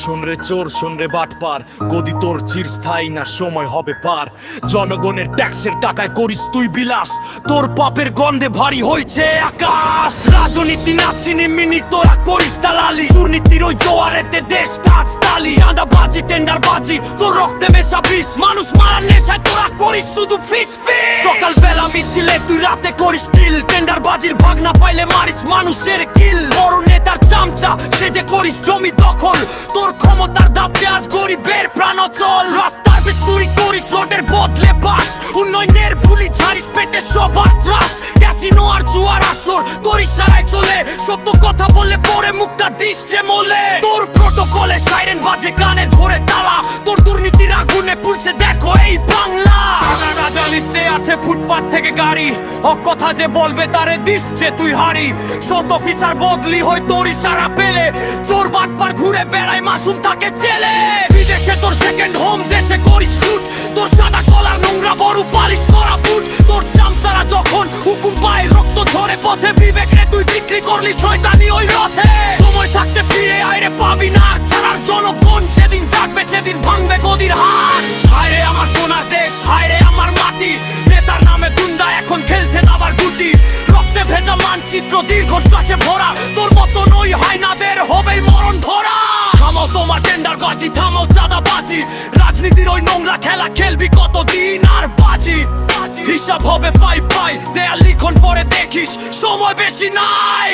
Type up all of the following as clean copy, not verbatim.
শুনরে চোর শুনরে বাটপার, গদি তোর চিরস্থায়ী না, সময় হবে পার। জনগণের ট্যাক্সের টাকায় করিস তুই বিলাস, তোর পাপের গন্ধে ভারী হয়েছে আকাশ। রাজনীতি নাচিনি মিনি তোরা করিস দালালি, দুর্নীতির ওই জোয়ারেতে দেশ টাচ তালি। আন্দাবাজি টেন্ডারবাজি তোর রক্তে মেশা বিষ, মানুষ মারার নেশায় তোরা করিস শুধু ফিস ফিস। সকাল বেলা মিছিলে তুই রাতে করিস কিল, টেন্ডারবাজির ভাগ না পাইলে মারিস মানুষের কিল। বড় নেতার চামচা সে যে করিস জমি দখল, তোর ক্ষমতার দাপে আজ গরিবের প্রাণ অচল। রাস্তার বেশ চুরি করিস রোডের বদলে বাস, উন্নয়নের ভুলি ঝাড়িস পেটে সবার ত্রাস। ক্যাসিনো আর জুয়ার আসর তোর ইশারায় চলে, সত্য কথা বলে পরে মুখটা দিস যে মলে। তোর প্রটোকলে সাইরেন বাজে কানে ধরে তালা, তোর দুর্নীতির আগুনে পুড়ছে দেখো এই বাংলা। রাজা লিস্টে আছে ফুটপাত থেকে গাড়ি, হক কথা যে বলবে তারে দিস যে তুই হারি। শত অফিসার বদলি হয় তোর ইশারা পেলে, চোর বাটপার ঘুরে বেড়ায় মাসুম থাকে জেলে। বিদেশে তোর সেকেন্ড হোম, দেশে করিস লুট, তোর সাদা কলার নোংরা বড় পালিশ করা বুট। তোর চামচারা যখন হুকুম পায় রক্ত ঝরে পথে, বিবেক রে তুই বিক্রি করলি শয়তানি ওই রথে। সময় থাকতে ফিরে আইরে পাবি না ছাড়ার জনগণ, যেদিন জাগবে সেদিন ভাঙবে গদির হাত। হায়রে আমার সোনার দেশ, হায়রে আমার মাটি, নেতার নামে গুন্ডা এখন খেলছে দাবার গুটি। রক্তে ভেজা মানচিত্র দীর্ঘশ্বাসে ভরা, তোর মতো নই হয় না বের হবেই মরণ ধরা। থামাও তোমার টেন্ডারবাজি, থামাও চাঁদাবাজি, রাজনীতির ওই নোংরা খেলা খেলবি কতদিন আর বাজি। হিসাব হবে পাই পাই, দেয়াল লিখন পরে দেখিস সময় বেশি নাই।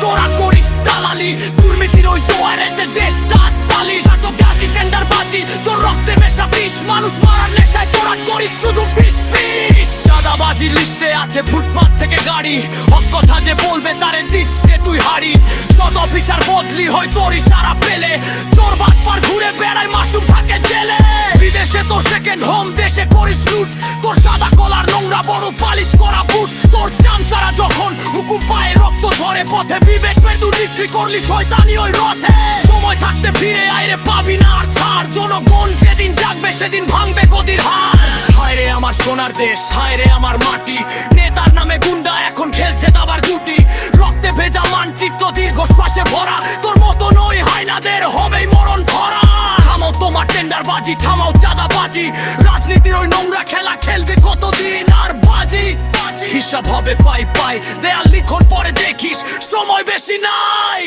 তোরা করিস দালালি, দুর্নীতির ওই জোয়ারেতে দেশ টাচ তালি। সাতগাছি টেন্ডারবাজি তোর রক্তে মেশা বিষ, মানুষ মারার নেশায় তোরা করিস শুধু ফিস ফিস। চাঁদাবাজির লিস্টে আছে ফুটপাত থেকে গাড়ি, হক কথা যে বলবে তারে দিস যে তুই হারি। শত অফিসার বদলি হয় তোর ইশারা পেলে, চোর বাটপার ঘুরে বেড়ায় মাসুম থাকে জেলে। বিদেশে তোর সেকেন্ড হোম, দেশে করিস লুট, তোর সাদা কলার নোংরা বড় পালিশ করা বুট। তোর চামচারা যখন হুকুম পায় রক্ত ঝরে পথে, বিবেক পেয়ে তুই বিক্রি করলি শয়তানি ওই রথে। সময় থাকতে ফিরে আইরে পাবি না আর ছাড়, জনগণ যেদিন জাগবে সেদিন ভাঙবে গদির হার। হায়রে আমার সোনার দেশ, হায়রে আমার মাটি, নেতার নামে গুন্ডা এখন খেলছে দাবার গুটি। রক্তে ভেজা মানচিত্র দীর্ঘশ্বাসে ভরা, তোর মতো নই হায়নাদের হবেই মরণ ধরা। থামাও তোমার টেন্ডারবাজি, থামাও চাঁদাবাজি, রাজনীতির ওই নোংরা খেলা খেলবে কতদিন আর বাজি। হিসাব হবে পাই পাই, দেয়াল লিখন পরে দেখিস সময় বেশি নাই।